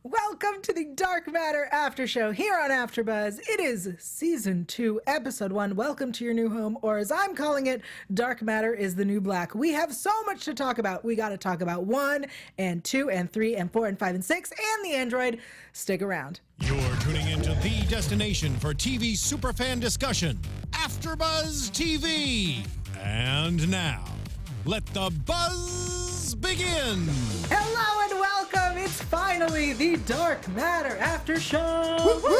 Welcome to the Dark Matter After Show here on AfterBuzz. It is Season 2, Episode 1. Welcome to your new home, or as I'm calling it, Dark Matter is the New Black. We have so much to talk about. We got to talk about 1 and 2 and 3 and 4 and 5 and 6 and the Android. Stick around. You're tuning into the destination for TV superfan discussion, AfterBuzz TV. And now, let the buzz begin. Hello and welcome. It's finally the Dark Matter After Show. Woo!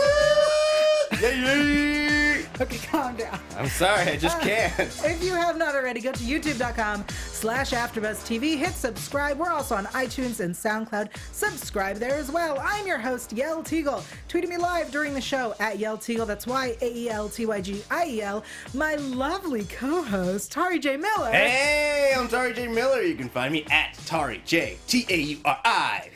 Yay! Okay, calm down. I'm sorry, I just can't. If you have not already, go to youtube.com/AfterBuzzTV. Hit subscribe. We're also on iTunes and SoundCloud. Subscribe there as well. I'm your host, Yell Teagle. Tweeting me live during the show at Yell Teagle. That's YAELTYGIEL. My lovely co-host, Tari J. Miller. Hey, I'm Tari J. Miller. You can find me at Tari J. TAURIJAY.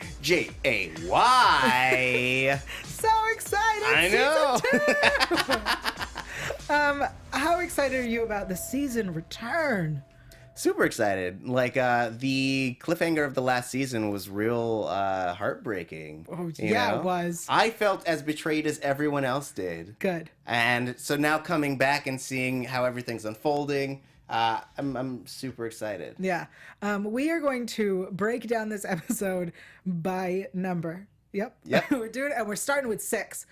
So excited! I know. Season 2. How excited are you about the season return? Super excited. Like, the cliffhanger of the last season was real heartbreaking. Oh, yeah, it was. I felt as betrayed as everyone else did. Good. And so now coming back and seeing how everything's unfolding, I'm super excited. Yeah. We are going to break down this episode by number. Yep. We're doing it, and we're starting with 6.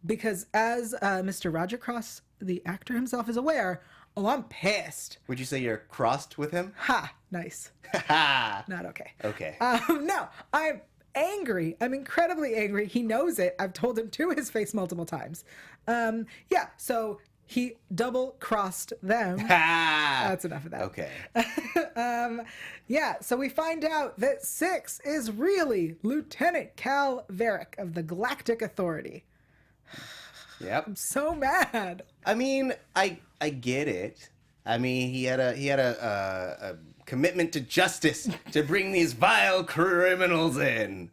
Because as Mr. Roger Cross, the actor himself, is aware, I'm pissed. Would you say you're crossed with him? Ha! Nice. Ha! Not okay. Okay. No, I'm angry. I'm incredibly angry. He knows it. I've told him to his face multiple times. Yeah, so he double-crossed them. Ha! That's enough of that. Okay. Yeah, so we find out that 6 is really Lieutenant Cal Varric of the Galactic Authority. Yep. So mad. I mean, I get it. I mean, he had a commitment to justice to bring these vile criminals in.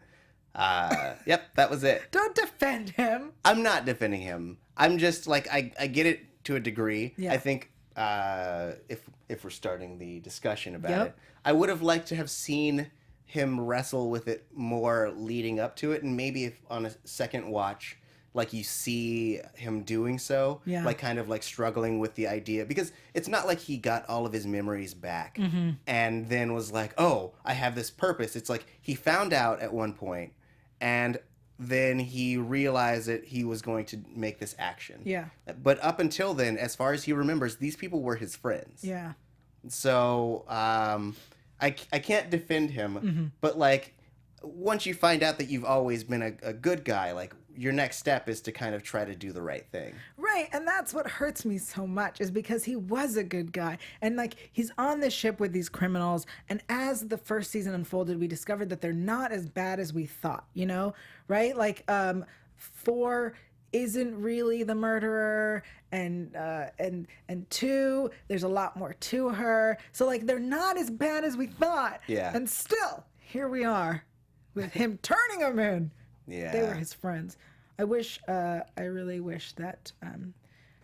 Yep, that was it. Don't defend him. I'm not defending him. I'm just like I get it to a degree. Yeah. I think if we're starting the discussion about Yep. it, I would have liked to have seen him wrestle with it more leading up to it, and maybe if on a second watch, like you see him doing so, Yeah. like kind of like struggling with the idea, because it's not like he got all of his memories back and then was like, oh, I have this purpose. It's like he found out at one point and then he realized that he was going to make this action. Yeah. But up until then, as far as he remembers, these people were his friends. Yeah. So I can't defend him, but like once you find out that you've always been a good guy, like your next step is to kind of try to do the right thing. Right, and that's what hurts me so much is because he was a good guy. And like he's on this ship with these criminals, and as the first season unfolded, we discovered that they're not as bad as we thought, you know? Right? Like 4 isn't really the murderer, and 2, there's a lot more to her. So like they're not as bad as we thought. Yeah. And still, here we are with him turning them in. Yeah. They were his friends. I really wish that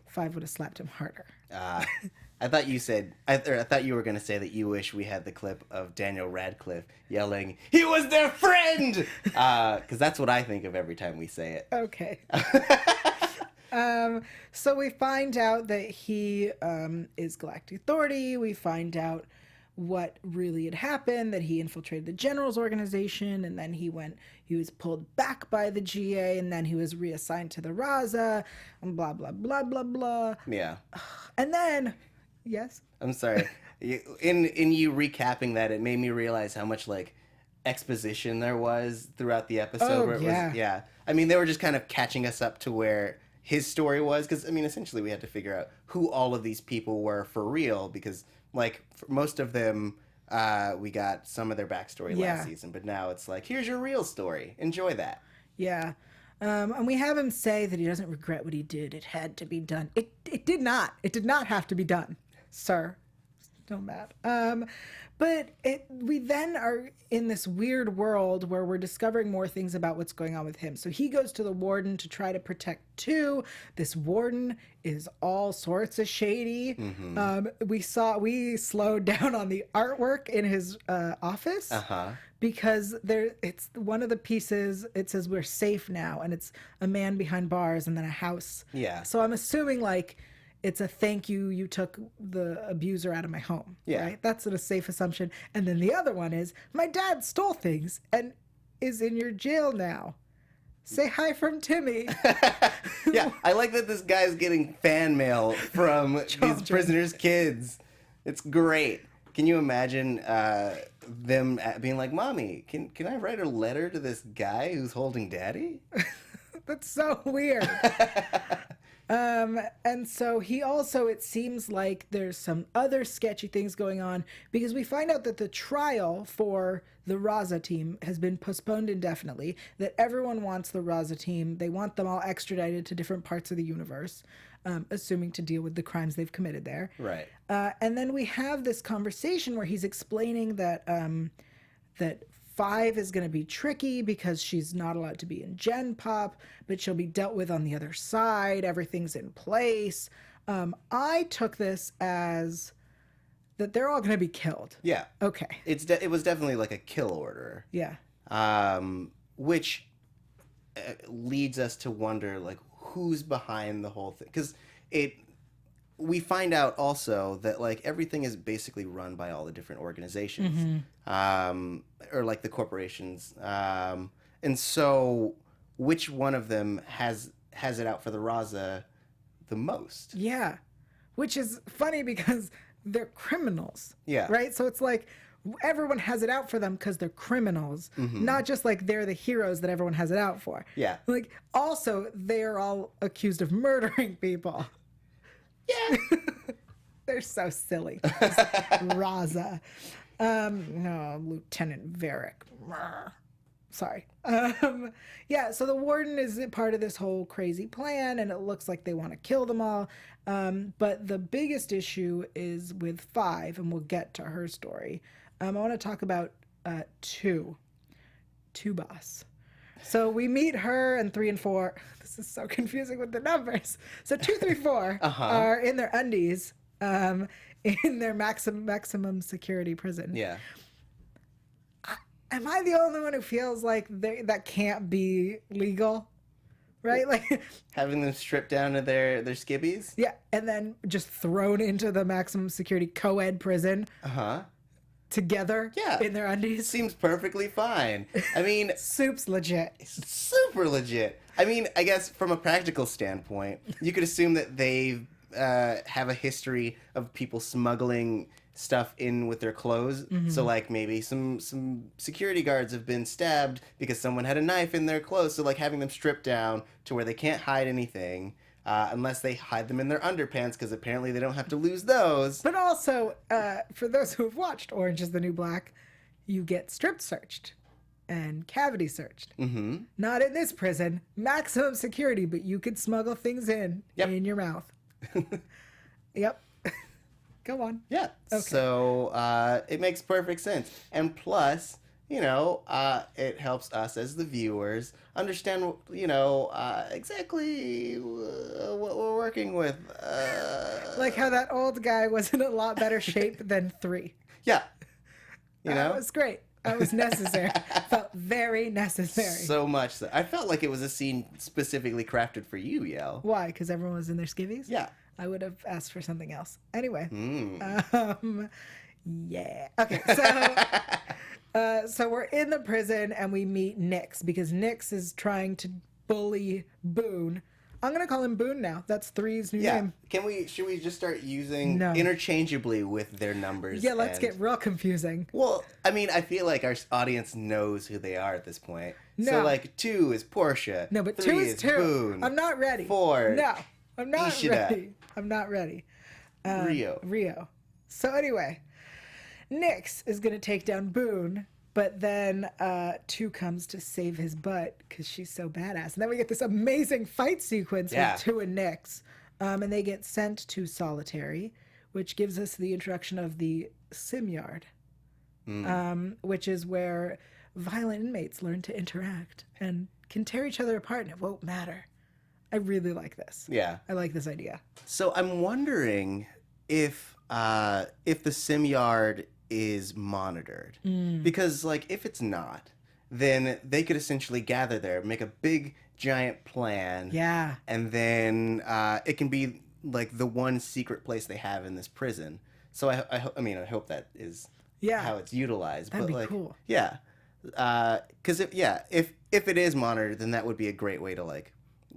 5 would have slapped him harder. I thought you said, I thought you were going to say that you wish we had the clip of Daniel Radcliffe yelling, "He was their friend!" Because that's what I think of every time we say it. Okay. So we find out that he is Galactic Authority. We find out what really had happened, that he infiltrated the General's organization, and then he was pulled back by the GA, and then he was reassigned to the Raza, and blah, blah, blah, blah, blah. Yeah. And then, yes? I'm sorry. In you recapping that, it made me realize how much like exposition there was throughout the episode. Oh, where it yeah. was, yeah. I mean, they were just kind of catching us up to where his story was, because I mean, essentially, we had to figure out who all of these people were for real, because like for most of them, we got some of their backstory last season, but now it's like, here's your real story. Enjoy that. Yeah. And we have him say that he doesn't regret what he did. It had to be done. It did not. It did not have to be done, sir. So mad. But we then are in this weird world where we're discovering more things about what's going on with him. So he goes to the warden to try to protect two. This warden is all sorts of shady. We slowed down on the artwork in his office because it's one of the pieces. It says we're safe now, and it's a man behind bars and then a house. Yeah. So I'm assuming like it's a thank you, you took the abuser out of my home. Yeah. Right? That's a safe assumption. And then the other one is my dad stole things and is in your jail now. Say hi from Timmy. Yeah, I like that this guy's getting fan mail from these prisoners' kids. It's great. Can you imagine them being like, Mommy, can I write a letter to this guy who's holding daddy? That's so weird. And so he also, it seems like there's some other sketchy things going on because we find out that the trial for the Raza team has been postponed indefinitely, that everyone wants the Raza team. They want them all extradited to different parts of the universe, assuming to deal with the crimes they've committed there. Right. And then we have this conversation where he's explaining that that 5 is going to be tricky because she's not allowed to be in Gen Pop, but she'll be dealt with on the other side. Everything's in place. I took this as that they're all going to be killed. Yeah. Okay. It was definitely like a kill order. Yeah. Which leads us to wonder like who's behind the whole thing, because we find out also that like everything is basically run by all the different organizations, or like the corporations, and so which one of them has it out for the Raza the most? Yeah. Which is funny because they're criminals. Yeah. Right? So it's like everyone has it out for them because they're criminals, not just like they're the heroes that everyone has it out for. Yeah. Like also they're all accused of murdering people. Yeah. They're so silly. Raza. No, Lieutenant Varric. Sorry. Yeah, so the warden is a part of this whole crazy plan, and it looks like they want to kill them all. But the biggest issue is with 5, and we'll get to her story. I want to talk about 2 boss. So we meet her and 3 and 4. This is so confusing with the numbers. So 2, 3, 4 are in their undies, in their maximum security prison. Yeah. Am I the only one who feels like that can't be legal? Right? Like Having them stripped down to their skibbies? yeah, and then just thrown into the maximum security co-ed prison together Yeah. in their undies. Seems perfectly fine. I mean, Soup's legit. super legit. I mean, I guess from a practical standpoint, you could assume that they have a history of people smuggling stuff in with their clothes. So like maybe some security guards have been stabbed because someone had a knife in their clothes. So like having them stripped down to where they can't hide anything. Unless they hide them in their underpants, because apparently they don't have to lose those. But also, for those who have watched Orange is the New Black, you get strip searched and cavity searched. Not in this prison. Maximum security, but you could smuggle things in your mouth. Yep. Go on. Yeah. Okay. So it makes perfect sense. And plus, you know, it helps us as the viewers understand, you know, exactly what we're working with. Like how that old guy was in a lot better shape than 3. Yeah. You know? That was great. That was necessary. Felt very necessary. So much so. I felt like it was a scene specifically crafted for you, Yell. Why? Because everyone was in their skivvies? Yeah. I would have asked for something else. Anyway. Mm. Yeah. Okay, so so we're in the prison and we meet Nix because Nix is trying to bully Boone. I'm gonna call him Boone now. That's 3's new Yeah. name. Should we just start using No. interchangeably with their numbers? Yeah, let's and- get real confusing. Well, I mean, I feel like our audience knows who they are at this point. No. So, like, 2 is Portia. No, but 3 2 is 2. Boone. I'm not ready. 4. No, I'm not Ishida. ready. I'm not ready. Rio. So anyway, Nix is gonna take down Boone, but then 2 comes to save his butt because she's so badass. And then we get this amazing fight sequence Yeah. with 2 and Nix, and they get sent to solitary, which gives us the introduction of the sim yard. which is where violent inmates learn to interact and can tear each other apart and it won't matter. I really like this. Yeah. I like this idea. So I'm wondering if the sim yard is monitored, because like if it's not, then they could essentially gather there, make a big giant plan, Yeah. and then it can be like the one secret place they have in this prison. So I hope that is how it's utilized. That'd but be like, cool. Yeah, because if it is monitored, then that would be a great way to like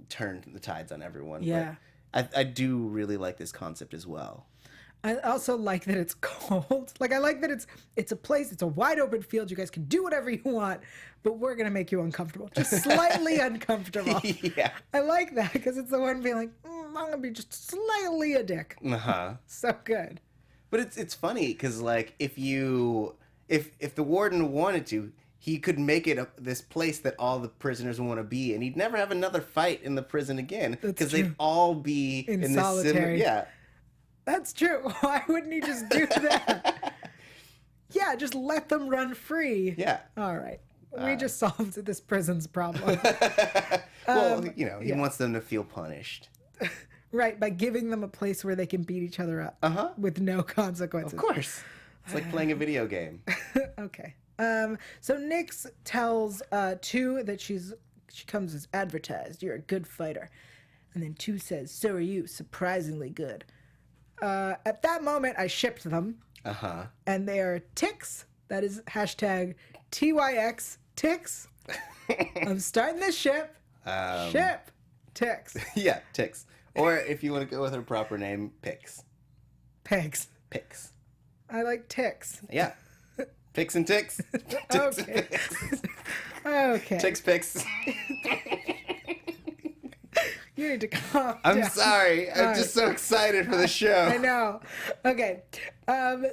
turn the tides on everyone. Yeah. But I do really like this concept as well. I also like that it's cold. Like I like that it's a place, it's a wide open field. You guys can do whatever you want, but we're gonna make you uncomfortable, just slightly uncomfortable. Yeah. I like that because it's the one being like, I'm gonna be just slightly a dick. So good. But it's funny because like if the warden wanted to, he could make it this place that all the prisoners want to be, and he'd never have another fight in the prison again because they'd all be In this solitary. yeah. That's true. Why wouldn't he just do that? Yeah, just let them run free. Yeah. All right. We just solved this prison's problem. Well, he wants them to feel punished. Right, by giving them a place where they can beat each other up with no consequences. Of course. It's like playing a video game. Okay. So Nyx tells 2 that she comes as advertised. You're a good fighter. And then 2 says, so are you, surprisingly good. At that moment, I shipped them. And they are Tix. That is hashtag TYX Tix. I'm starting this ship. Ship Tix. Yeah, Tix. Or if you want to go with her proper name, Pix. Pigs. Pix. I like Tix. Yeah. Pix and Tix. Tix and Okay. Pix. Okay. Tix Pix. You need to calm I'm down. sorry. I'm just so excited for the show. I know. Okay.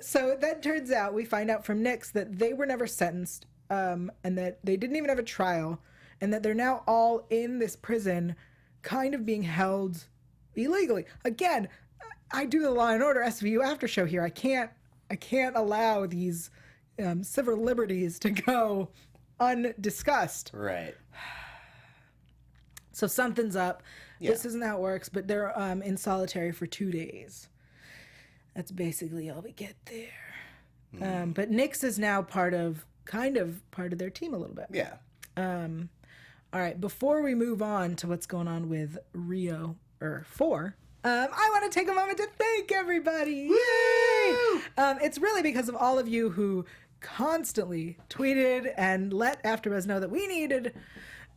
So that turns out, we find out from Nyx that they were never sentenced, and that they didn't even have a trial, and that they're now all in this prison, kind of being held illegally. Again, I do the Law and Order SVU after show here. I can't allow these civil liberties to go undiscussed. Right. So something's up. Yeah. This isn't how it works, but they're in solitary for 2 days. That's basically all we get there. But Nyx is now part of their team a little bit. Yeah. All right, before we move on to what's going on with Rio 4, I want to take a moment to thank everybody. Yay! It's really because of all of you who constantly tweeted and let AfterBuzz know that we needed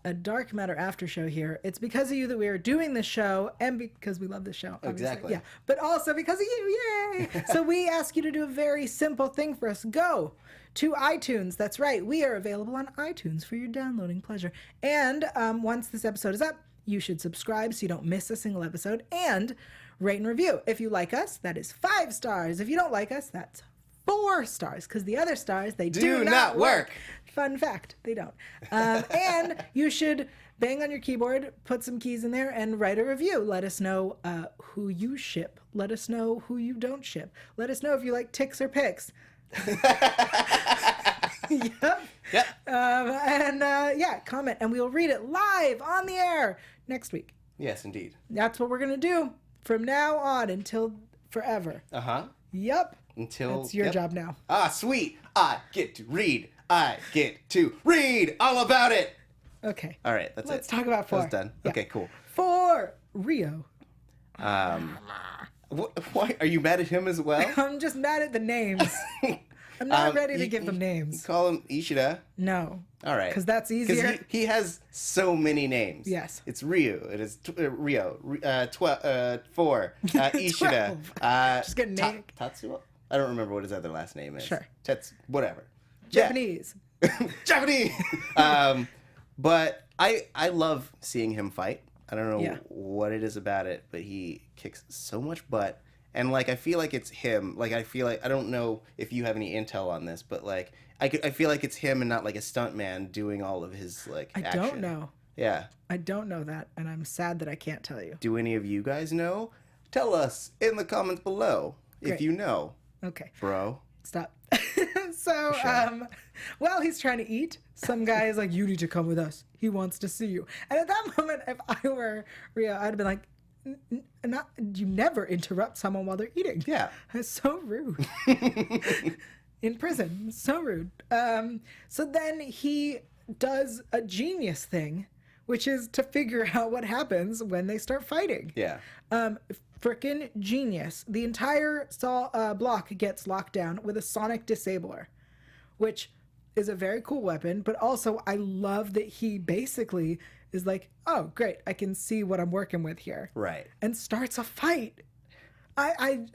a Dark Matter after show here. It's because of you that we are doing this show, and because we love this show, obviously. Exactly. Yeah, but also because of you. Yay! So we ask you to do a very simple thing for us. Go to iTunes. That's right. We are available on iTunes for your downloading pleasure. And once this episode is up, you should subscribe so you don't miss a single episode, and rate and review. If you like us, that is 5 stars. If you don't like us, that's 4 stars, because the other stars, they do not work. Fun fact, they don't. And you should bang on your keyboard, put some keys in there, and write a review. Let us know who you ship. Let us know who you don't ship. Let us know if you like Tix or Pix. Yep. Yep. Comment, and we'll read it live on the air next week. Yes, indeed. That's what we're going to do from now on until forever. Yep. Until That's your job now. Ah, sweet. I get to read. I get to read all about it. Okay. All right, that's Let's it. talk about 4. That's done. Yeah. Okay, cool. 4, Rio. Why are you mad at him as well? I'm just mad at the names. I'm not ready to give them names. Call him Ishida. No. All right. Because that's easier. Because he has so many names. Yes. It's Ryu. It is Rio. 4. Ishida. 12. Just get name. Tatsuo? I don't remember what his other last name is. Sure. Whatever. Japanese. Yeah. Japanese. But I love seeing him fight. I don't know what it is about it, but he kicks so much butt. And like I feel like it's him. Like I feel like I don't know if you have any intel on this, but like I feel like it's him and not like a stuntman doing all of his like I action. don't know. Yeah. I don't know that, and I'm sad that I can't tell you. Do any of you guys know? Tell us in the comments below if Great. you know, Okay. bro. Stop. So, sure. while he's trying to eat, some guy is like, "You need to come with us. He wants to see you." And at that moment, if I were Rio, I'd have been like, "Not you never interrupt someone while they're eating. Yeah. It's so rude." In prison, so rude. So then he does a genius thing, which is to figure out what happens when they start fighting. Yeah. Frickin' genius. The entire block gets locked down with a sonic disabler, which is a very cool weapon, but also I love that he basically is like, "Oh, great, I can see what I'm working with here." Right. And starts a fight. I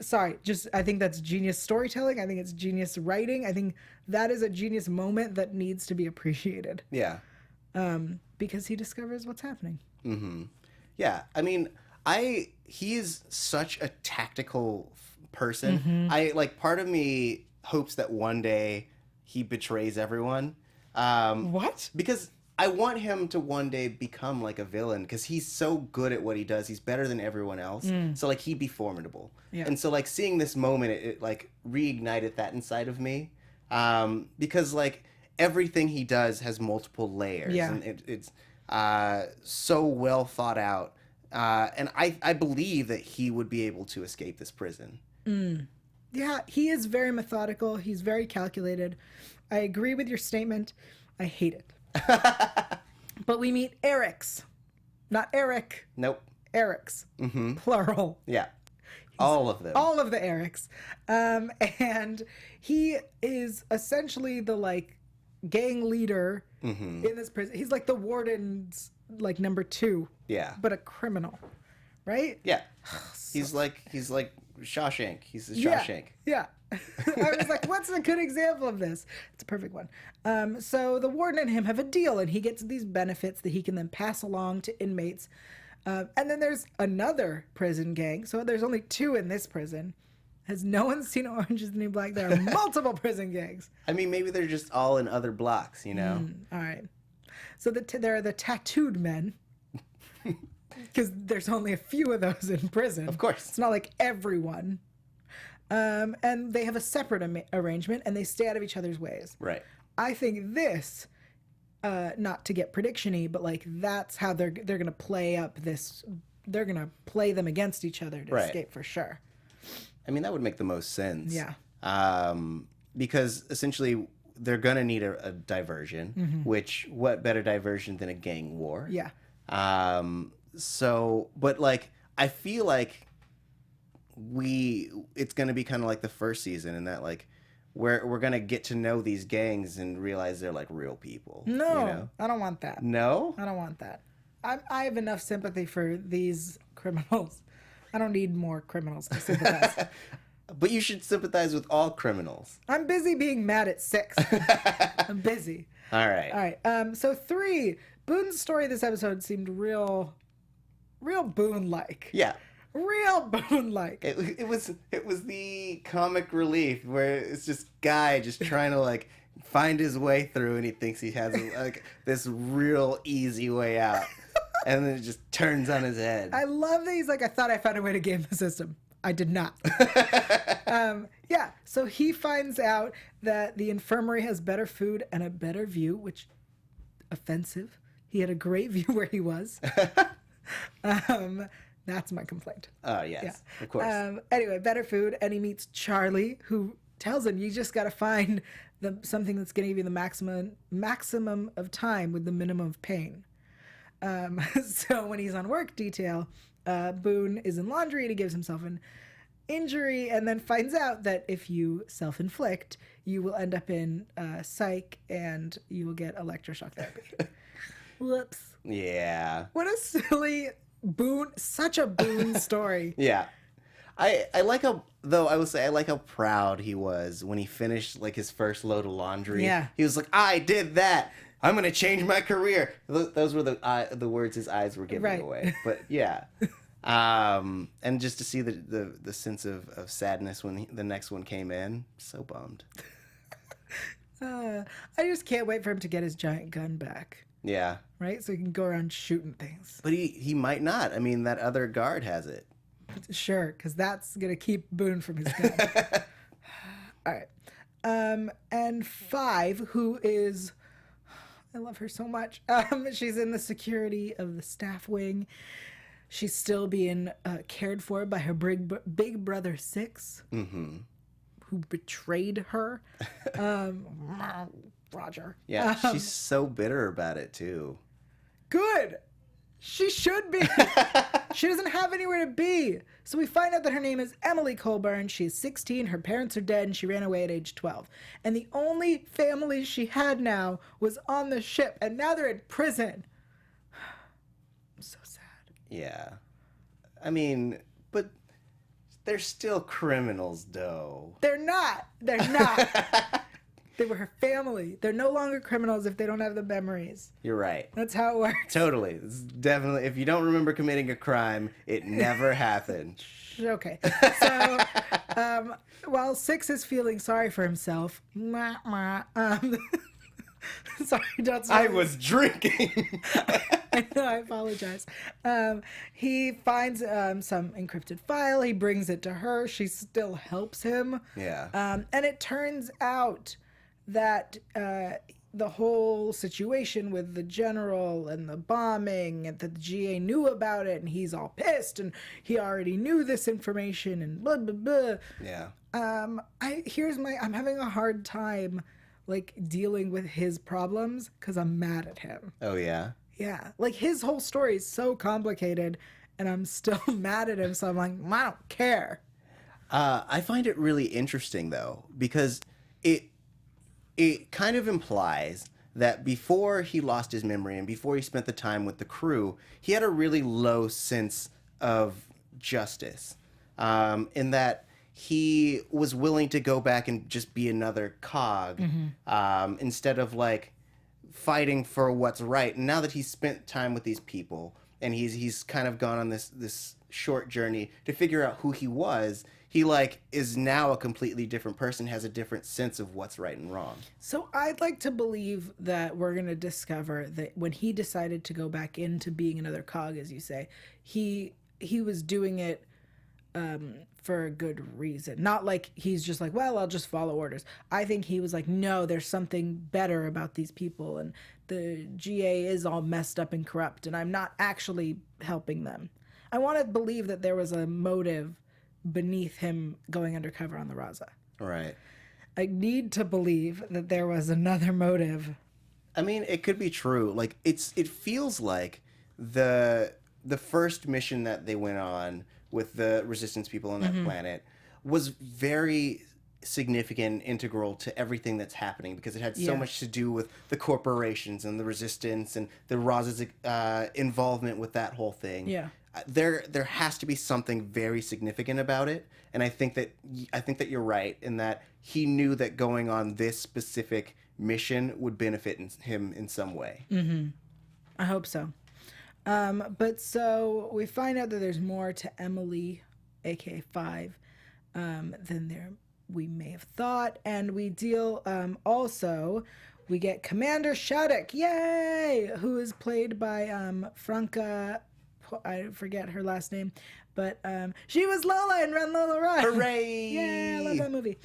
think that's genius storytelling. I think it's genius writing. I think that is a genius moment that needs to be appreciated. Yeah. Because he discovers what's happening. Yeah. I mean, he is such a tactical person. Part of me hopes that one day he betrays everyone. What? Because I want him to one day become like a villain because he's so good at what he does. He's better than everyone else. So like he'd be formidable. Yeah. And so like seeing this moment, it like reignited that inside of me. Because like everything he does has multiple layers. Yeah. And it's so well thought out. And I believe that he would be able to escape this prison. Yeah, he is very methodical. He's very calculated. I agree with your statement. I hate it. But we meet Eric's. Not Eric. Nope. Eric's. Plural. Yeah. All of them. All of the Erics. And he is essentially the like gang leader in this prison. He's like the warden's like number 2. Yeah. But a criminal. Right? Yeah. He's like Shawshank. He's the Shawshank. Yeah. I was like, what's a good example of this? It's a perfect one. So the warden and him have a deal, and he gets these benefits that he can then pass along to inmates. And then there's another prison gang. So there's only 2 in this prison. Has no one seen Orange is the New Black? There are multiple prison gangs. I mean, maybe they're just all in other blocks, you know? All right. So there are the tattooed men. Because there's only a few of those in prison. Of course. It's not like everyone. And they have a separate arrangement, and they stay out of each other's ways. Right. I think this, not to get prediction-y, but like that's how they're going to play up this. They're going to play them against each other to escape for sure. I mean, that would make the most sense. Yeah. Because essentially they're going to need a diversion, which what better diversion than a gang war? Yeah. But like, I feel like it's going to be kind of like the first season in that like we're going to get to know these gangs and realize they're like real people. No, you know? I don't want that. No? I don't want that. I have enough sympathy for these criminals. I don't need more criminals to sympathize. But you should sympathize with all criminals. I'm busy being mad at 6. I'm busy. All right. All right. So 3, Boone's story this episode seemed real Boone-like. Yeah. Real Boone-like. It was the comic relief where it's just guy just trying to like find his way through and he thinks he has like this real easy way out. And then it just turns on his head. I love that he's like, I thought I found a way to game the system. I did not. Yeah, so he finds out that the infirmary has better food and a better view, which offensive. He had a great view where he was. That's my complaint. Oh, yes, of course. Anyway, better food, and he meets Charlie, who tells him you just got to find something that's going to give you the maximum of time with the minimum of pain. So when he's on work detail, Boone is in laundry and he gives himself an injury and then finds out that if you self-inflict, you will end up in psych and you will get electroshock therapy. Whoops. Yeah. What a silly Boone, such a Boone story. Yeah. I like how, though, I will say I like how proud he was when he finished like his first load of laundry. Yeah. He was like, I did that. I'm going to change my career. Those were the words his eyes were giving away. But yeah. And just to see the sense of sadness when the next one came in, so bummed. I just can't wait for him to get his giant gun back. Yeah. Right? So he can go around shooting things. But he might not. I mean, that other guard has it. Sure, because that's going to keep Boone from his gun. All right. And Five, who is, I love her so much. She's in the security of the staff wing. She's still being cared for by her big brother Six, who betrayed her. Roger. Yeah, she's so bitter about it too. Good. She should be. She doesn't have anywhere to be. So we find out that her name is Emily Colburn. She's 16. Her parents are dead, and she ran away at age 12. And the only family she had now was on the ship, and now they're in prison. I'm so sad. Yeah. I mean, but they're still criminals, though. They're not. They're not. They were her family. They're no longer criminals if they don't have the memories. You're right. That's how it works. Totally. It's definitely, if you don't remember committing a crime, it never happened. Okay. So, while Six is feeling sorry for himself, sorry, don't I was drinking. I know, I apologize. He finds some encrypted file. He brings it to her. She still helps him. Yeah. And it turns out that the whole situation with the general and the bombing, and that the GA knew about it, and he's all pissed, and he already knew this information, and blah blah blah. Yeah. I'm having a hard time like dealing with his problems because I'm mad at him. Oh, yeah? Yeah, like his whole story is so complicated, and I'm still mad at him. So I'm like, I don't care. I find it really interesting, though, because it kind of implies that before he lost his memory and before he spent the time with the crew, he had a really low sense of justice, in that he was willing to go back and just be another cog, instead of like fighting for what's right. And now that he's spent time with these people and he's kind of gone on this short journey to figure out who he was, he like is now a completely different person, has a different sense of what's right and wrong. So I'd like to believe that we're going to discover that when he decided to go back into being another cog, as you say, he was doing it for a good reason. Not like he's just like, well, I'll just follow orders. I think he was like, no, there's something better about these people, and the GA is all messed up and corrupt, and I'm not actually helping them. I want to believe that there was a motive beneath him going undercover on the Raza. Right. I need to believe that there was another motive. I mean, it could be true. Like it feels like the first mission that they went on with the resistance people on that planet was very significant and integral to everything that's happening, because it had so much to do with the corporations and the resistance and the Raza's involvement with that whole thing. Yeah. There has to be something very significant about it, and I think that you're right in that he knew that going on this specific mission would benefit him in some way. I hope so. But so we find out that there's more to Emily, aka Five, than we may have thought, and we deal also. We get Commander Shattuck, yay, who is played by Franca. I forget her last name, but she was Lola in Run Lola Run. Hooray! Yeah, I love that movie.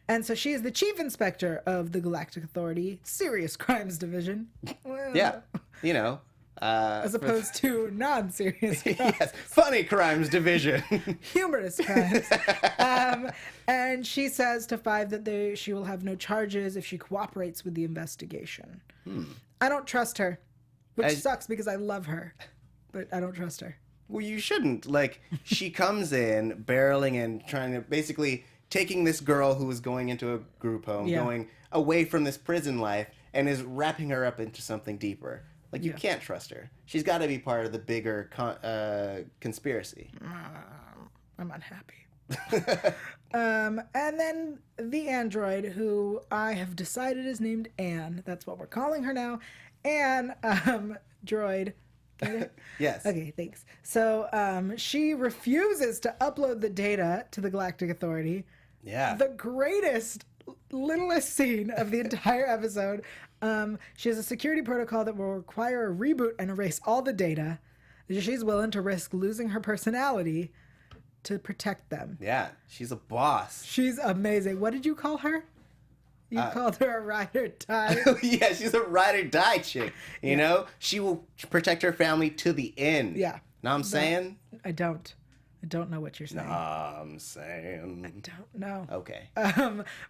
And so she is the chief inspector of the Galactic Authority Serious Crimes Division. Well, Yeah, you know. as opposed to non-serious crimes. Yes, funny crimes division. Humorous crimes. And she says to Five that she will have no charges if she cooperates with the investigation. I don't trust her, which sucks because I love her, but I don't trust her. Well, you shouldn't. Like, she comes in, barreling in, trying to basically taking this girl who was going into a group home, going away from this prison life, and is wrapping her up into something deeper. Like, you can't trust her. She's got to be part of the bigger conspiracy. I'm unhappy. And then the android, who I have decided is named Anne. That's what we're calling her now. Anne, droid. Get it? Yes. Okay, thanks. So she refuses to upload the data to the Galactic Authority. Yeah. The greatest, littlest scene of the entire episode. She has a security protocol that will require a reboot and erase all the data. She's willing to risk losing her personality to protect them. Yeah, she's a boss. She's amazing. What did you call her? You called her a ride or die. Yeah, she's a ride or die chick. You know, she will protect her family to the end. Yeah. Know what I'm saying? I don't know what you're saying. I'm saying. Don't know. Okay.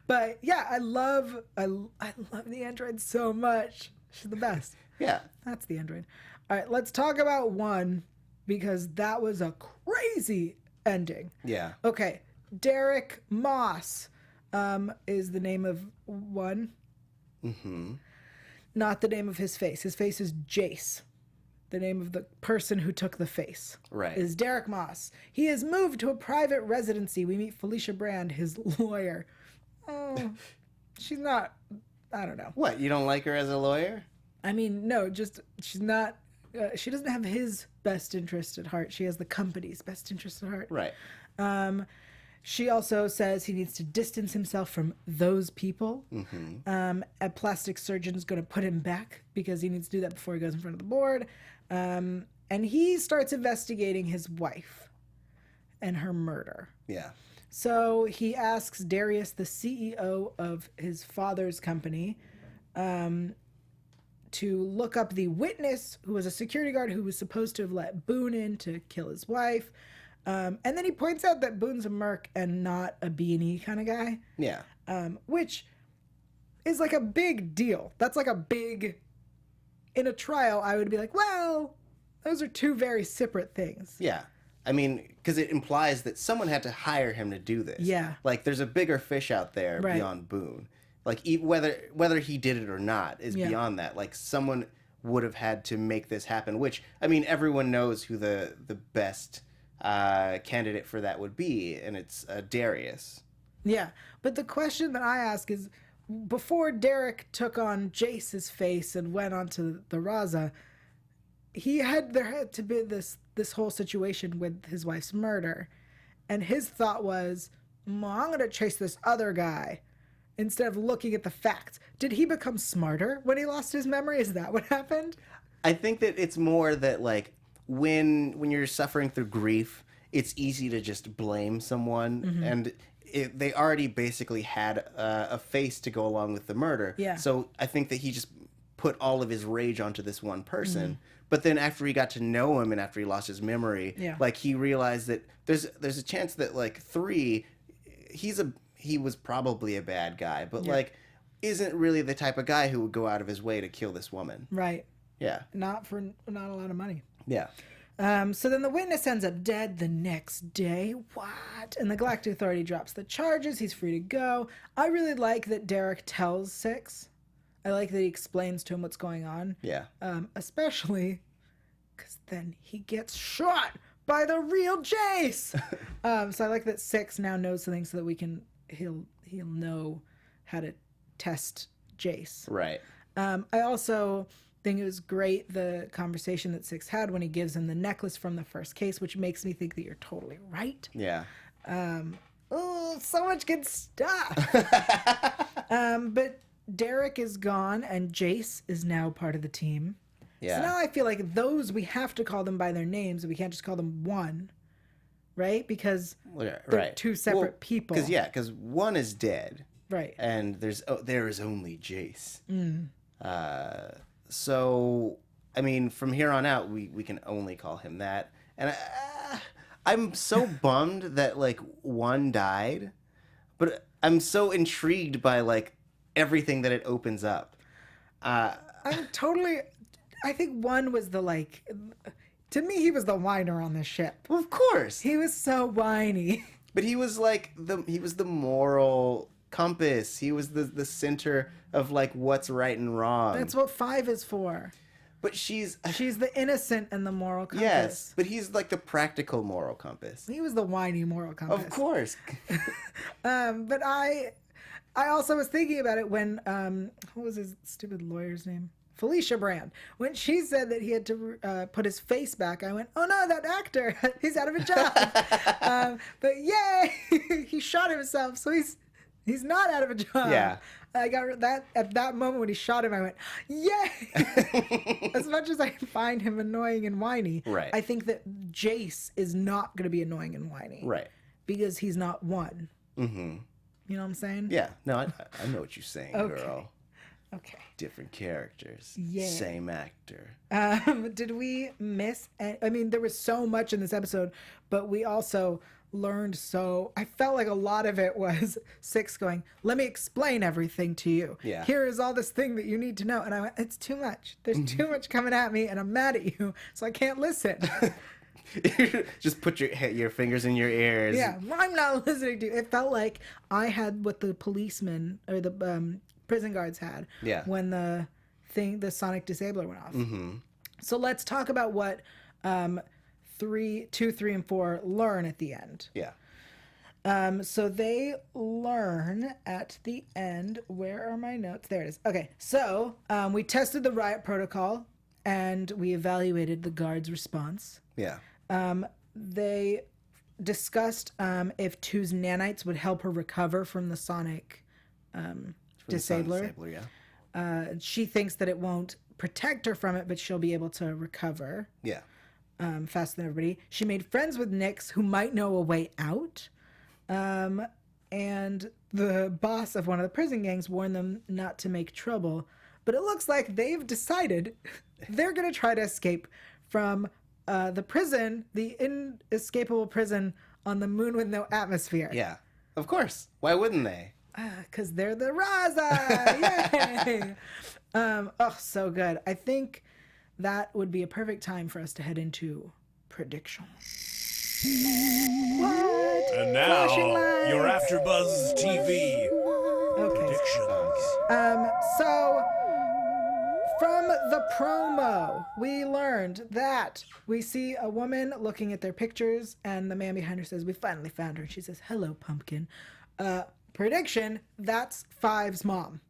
But yeah, I love the android so much. She's the best. Yeah. That's the android. All right, let's talk about one because that was a crazy ending. Yeah. Okay, Derek Moss is the name of one. Mm-hmm. Not the name of his face. His face is Jace. The name of the person who took the face Right. is Derek Moss. He has moved to a private residency. We meet Felicia Brand, his lawyer. Oh, she's not, I don't know. What, you don't like her as a lawyer? I mean, no, just she's not, she doesn't have his best interest at heart. She has the company's best interest at heart. Right. She also says he needs to distance himself from those people. Mm-hmm. A plastic surgeon is going to put him back because he needs to do that before he goes in front of the board. And he starts investigating his wife and her murder. Yeah. So he asks Darius, the CEO of his father's company, to look up the witness who was a security guard who was supposed to have let Boone in to kill his wife. And then he points out that Boone's a merc and not a B&E kind of guy, Yeah. which is like a big deal. That's like a big, in a trial, I would be like, well, those are two very separate things. Yeah. I mean, because it implies that someone had to hire him to do this. Yeah. Like, there's a bigger fish out there Right. beyond Boone. Like, whether he did it or not is Yeah. beyond that. Like, someone would have had to make this happen, which, I mean, everyone knows who the best candidate for that would be, and it's Darius. Yeah. But the question that I ask is, before Derek took on Jace's face and went onto the Raza, there had to be this whole situation with his wife's murder. And his thought was, I'm going to chase this other guy instead of looking at the facts. Did he become smarter when he lost his memory? Is that what happened? I think that it's more that, like, when you're suffering through grief, it's easy to just blame someone, Mm-hmm. and they already basically had a face to go along with the murder. Yeah. So I think that he just put all of his rage onto this one person. Mm-hmm. But then after he got to know him and after he lost his memory, Yeah. like, he realized that there's a chance that, like, 3, he was probably a bad guy, but like, isn't really the type of guy who would go out of his way to kill this woman. Right. Yeah. Not a lot of money. Yeah. So then the witness ends up dead the next day. What? And the Galactic Authority drops the charges. He's free to go. I really like that Derek tells Six. I like that he explains to him what's going on. Yeah. Especially because then he gets shot by the real Jace. So I like that Six now knows something so that he'll know how to test Jace. Right. I also think it was great the conversation that Six had when he gives him the necklace from the first case, which makes me think that you're totally right. Yeah. Oh, so much good stuff. But Derek is gone and Jace is now part of the team. Yeah. So now I feel like we have to call them by their names and we can't just call them one, right? Because they're two separate people. Because one is dead. Right. And there is only Jace. So, I mean, from here on out, we can only call him that. And I'm so bummed that, like, one died, but I'm so intrigued by, like, everything that it opens up. I think one was to me, he was the whiner on the ship. Well, of course. He was so whiny. But he was, like, he was the moral compass. He was the center of, like, what's right and wrong. That's what 5 is for. But she's the innocent and the moral compass. yes, but he's like the practical moral compass. He was the whiny moral compass. Of course. But I also was thinking about it when what was his stupid lawyer's name? Felicia Brand. When she said that he had to put his face back, I went, "Oh no, that actor! He's out of a job." But yay, he shot himself, so he's He's not out of a job. Yeah. I got that at that moment when he shot him. I went, yay! As much as I find him annoying and whiny, Right. I think that Jace is not going to be annoying and whiny, Right. Because he's not one. Mm-hmm. You know what I'm saying? Yeah. No, I know what you're saying, Okay. girl. Okay. Different characters. Yeah. Same actor. Did we miss? I mean, there was so much in this episode, but we also learned so. I felt like a lot of it was Six going, "Let me explain everything to you. Yeah. Here is all this thing that you need to know." And I went, "It's too much. There's too much coming at me, and I'm mad at you, so I can't listen." Just put your fingers in your ears. Yeah, I'm not listening to you. It felt like I had what the policemen or the prison guards had. Yeah. When the sonic disabler went off. Mm-hmm. So let's talk about what 2, 3, and 4 learn at the end. Yeah. So they learn at the end. Where are my notes? There it is. Okay. So we tested the riot protocol and we evaluated the guards' response. Yeah. They discussed if 2's nanites would help her recover from the sonic disabler. Yeah. She thinks that it won't protect her from it, but she'll be able to recover Yeah. faster than everybody. She made friends with Nyx, who might know a way out. And the boss of one of the prison gangs warned them not to make trouble. But it looks like they've decided they're going to try to escape from the prison, the inescapable prison on the moon with no atmosphere. Yeah. Of course. Why wouldn't they? Because they're the Raza! Yay! Oh, so good. I think that would be a perfect time for us to head into predictions. What? And now, Flashing lights. your AfterBuzz TV Okay. predictions. So from the promo, we learned that we see a woman looking at their pictures, and the man behind her says, "We finally found her." And she says, "Hello, pumpkin." Prediction: that's Five's mom.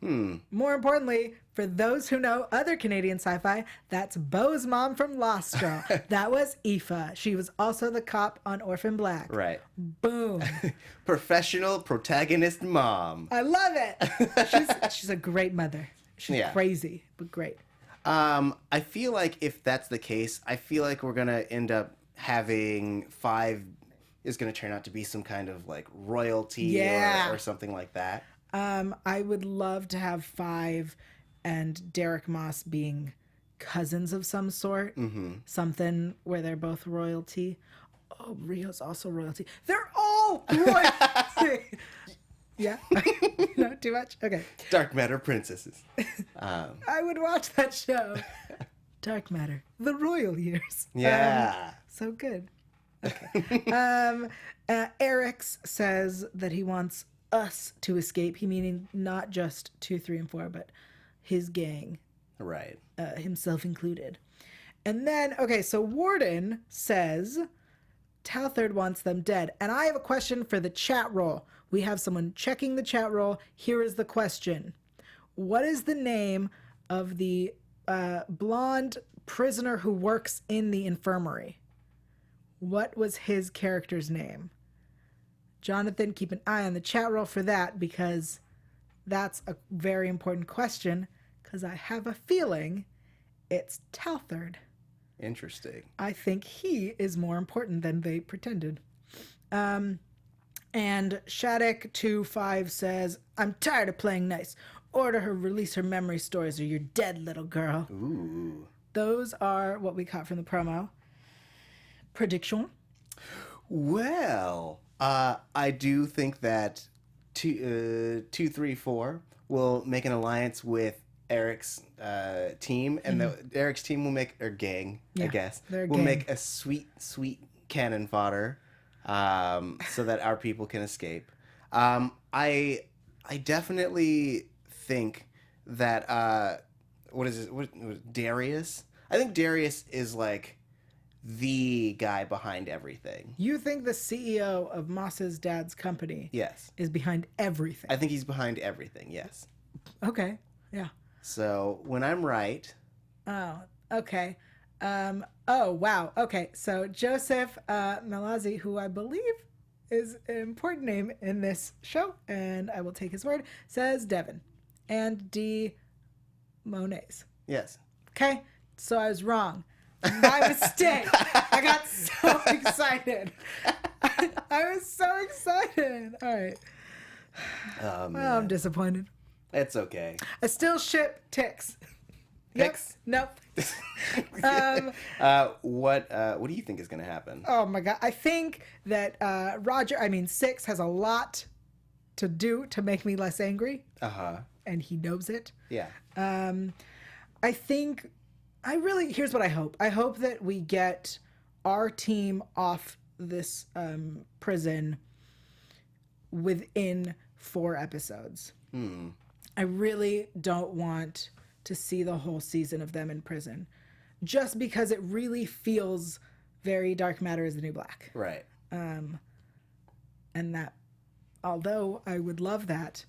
More importantly, for those who know other Canadian sci-fi, that's Beau's mom from Lost Girl. That was Aoife. She was also the cop on Orphan Black. Right. Boom. Professional protagonist mom. I love it. She's a great mother. She's Yeah. crazy, but great. I feel like if that's the case, I feel like we're gonna end up having Five is gonna turn out to be some kind of like royalty Yeah. or something like that. I would love to have Five and Derek Moss being cousins of some sort. Mm-hmm. Something where they're both royalty. Oh, Rio's also royalty. They're all royalty. Yeah. No, too much? Okay. Dark Matter princesses. I would watch that show. Dark Matter. The Royal Years. Yeah. So good. Okay. Eric's says that he wants us to escape. He meaning not just 2, 3, and 4, but his gang, Right. himself included. And then, okay, so Warden says Talthard wants them dead. And I have a question for the chat roll. We have someone checking the chat roll. Here is the question. What is the name of the blonde prisoner who works in the infirmary? What was his character's name? Jonathan, keep an eye on the chat roll for that, because that's a very important question, because I have a feeling it's Talthard. Interesting. I think he is more important than they pretended. And Shattuck25 says, "I'm tired of playing nice. Order her release her memory stores or you're dead, little girl." Ooh. Those are what we caught from the promo. Prediction? Well, I do think that 2, 3, 4 will make an alliance with Eric's team, and Eric's team will make, or gang, I Yeah, guess, they're a will gang. make a sweet cannon fodder, so that our people can escape. I definitely think that what is it? What Darius? I think Darius is like the guy behind everything. You think the CEO of Moss's dad's company Yes. is behind everything? I think he's behind everything, yes. Okay. Yeah. So when I'm right, Oh, okay. Oh, wow. Okay. So Joseph Malazzi, who I believe is an important name in this show, and I will take his word, says Devin. And D. Monets. Yes. Okay? So I was wrong. My mistake. I got so excited. I was so excited. All right. Oh, man. Well, I'm disappointed. It's okay. I still ship Ticks. Ticks? Yep. Nope. What do you think is going to happen? Oh my God. I think that Six has a lot to do to make me less angry, Uh-huh. and he knows it. Yeah. Here's what I hope. I hope that we get our team off this prison within 4 episodes. I really don't want to see the whole season of them in prison, just because it really feels very Dark Matter is the New Black. Right. And that, although I would love that,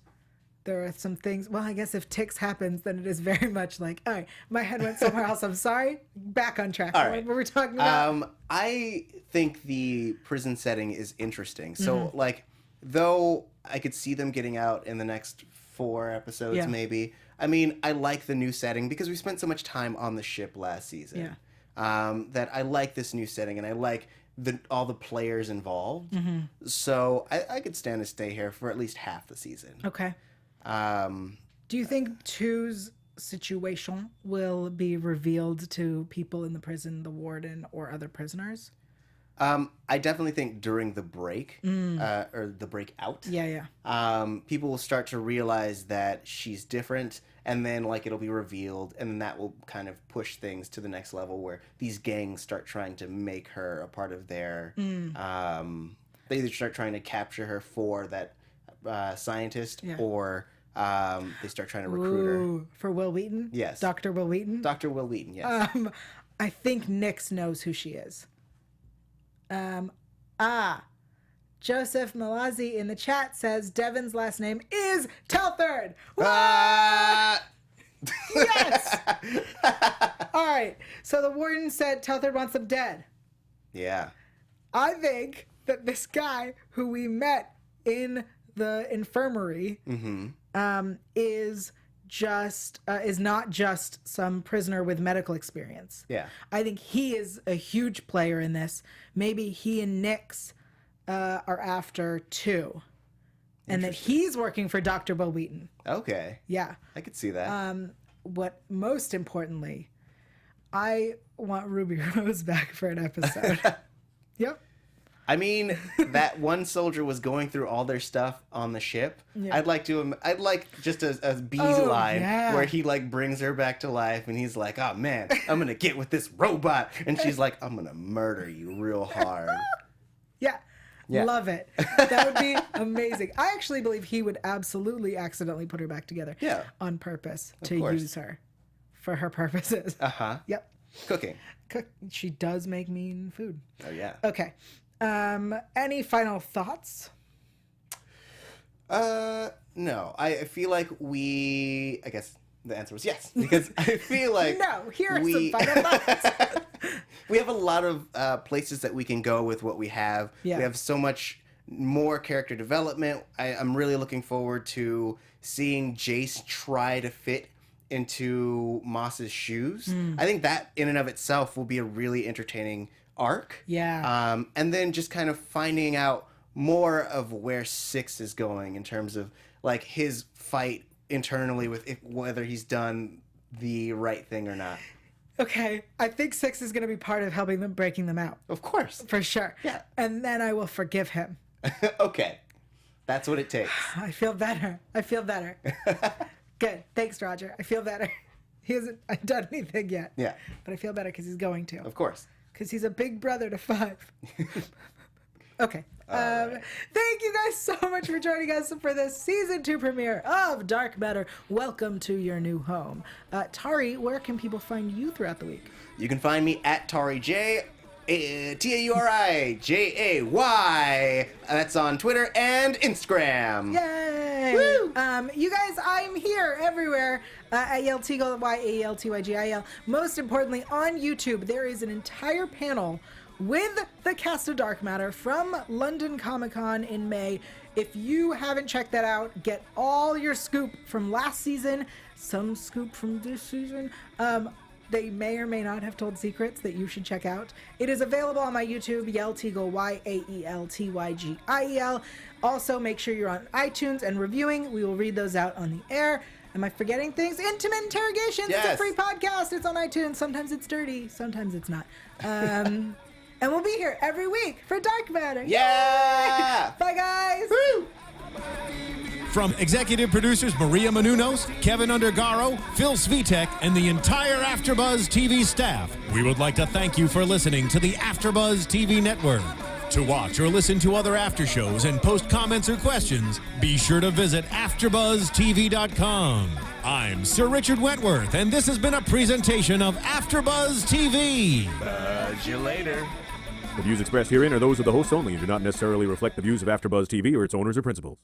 there are some things, well, I guess if Ticks happens, then it is very much like, all right, my head went somewhere else. I'm sorry. Back on track. All right. What were we talking about? I think the prison setting is interesting. So, like, though I could see them getting out in the next 4 episodes, Yeah. maybe. I mean, I like the new setting because we spent so much time on the ship last season. Yeah. That I like this new setting, and I like all the players involved. So I could stand to stay here for at least half the season. Okay. Um, Do you think 2's situation will be revealed to people in the prison, the warden, or other prisoners? I definitely think during the break, or the break out, Yeah. people will start to realize that she's different, and then like it'll be revealed, and then that will kind of push things to the next level where these gangs start trying to make her a part of their. They either start trying to capture her for that scientist, Yeah. or they start trying to recruit her. Ooh, for Will Wheaton? Yes. Dr. Will Wheaton? Dr. Will Wheaton, yes. I think Nix knows who she is. Joseph Malazzi in the chat says Devin's last name is Telford. Yes! All right. So the warden said Telford wants them dead. Yeah. I think that this guy who we met in the infirmary is not just some prisoner with medical experience. Yeah. I think he is a huge player in this. Maybe he and Nix are after too, and that he's working for Dr. Will Wheaton. Okay. Yeah. I could see that. What most importantly, I want Ruby Rose back for an episode. Yep. I mean, that one soldier was going through all their stuff on the ship. Yeah. I'd like just a Bee's line yeah. where he like brings her back to life, and he's like, "Oh man, I'm gonna get with this robot," and she's like, "I'm gonna murder you real hard." Yeah. Yeah. Love it. That would be amazing. I actually believe he would absolutely accidentally put her back together. Yeah. On purpose to course. use her for her purposes. Yep. Cooking. She does make mean food. Oh yeah. Okay. Any final thoughts? No. I feel like I guess the answer was yes, because I feel like No. Here are some final thoughts. we have a lot of places that we can go with what we have. Yeah. We have so much more character development. I'm really looking forward to seeing Jace try to fit into Moss's shoes. I think that in and of itself will be a really entertaining arc. Yeah. And then just kind of finding out more of where Six is going in terms of like his fight internally with whether he's done the right thing or not. Okay. I think Six is going to be part of helping them, breaking them out. Of course. For sure. Yeah. And then I will forgive him. Okay. That's what it takes. I feel better. Good. Thanks, Roger. I feel better. He hasn't done anything yet. Yeah. But I feel better because he's going to. Of course. Because he's a big brother to 5. Okay. Right. Thank you guys so much for joining us for the season 2 premiere of Dark Matter. Welcome to your new home. Tari, where can people find you throughout the week? You can find me at Tari J. TAURIJAY. That's on Twitter and Instagram. Yay! Woo! You guys, I'm here everywhere at Yaltygal, YALTYGIL. Most importantly, on YouTube, there is an entire panel with the cast of Dark Matter from London Comic-Con in May. If you haven't checked that out, get all your scoop from last season, some scoop from this season. They may or may not have told secrets that you should check out. It is available on my YouTube, Yaeltygiel, Yaeltygiel. Also, make sure you're on iTunes and reviewing. We will read those out on the air. Am I forgetting things? Intimate Interrogations. It's a Yes. free podcast. It's on iTunes. Sometimes it's dirty. Sometimes it's not. And we'll be here every week for Dark Matter. Yeah! Bye, guys. Woo! From executive producers Maria Menounos, Kevin Undergaro, Phil Svitek, and the entire AfterBuzz TV staff, we would like to thank you for listening to the AfterBuzz TV network. To watch or listen to other after shows and post comments or questions, be sure to visit AfterBuzzTV.com. I'm Sir Richard Wentworth, and this has been a presentation of AfterBuzz TV. Buzz you later. The views expressed herein are those of the hosts only and do not necessarily reflect the views of AfterBuzz TV or its owners or principals.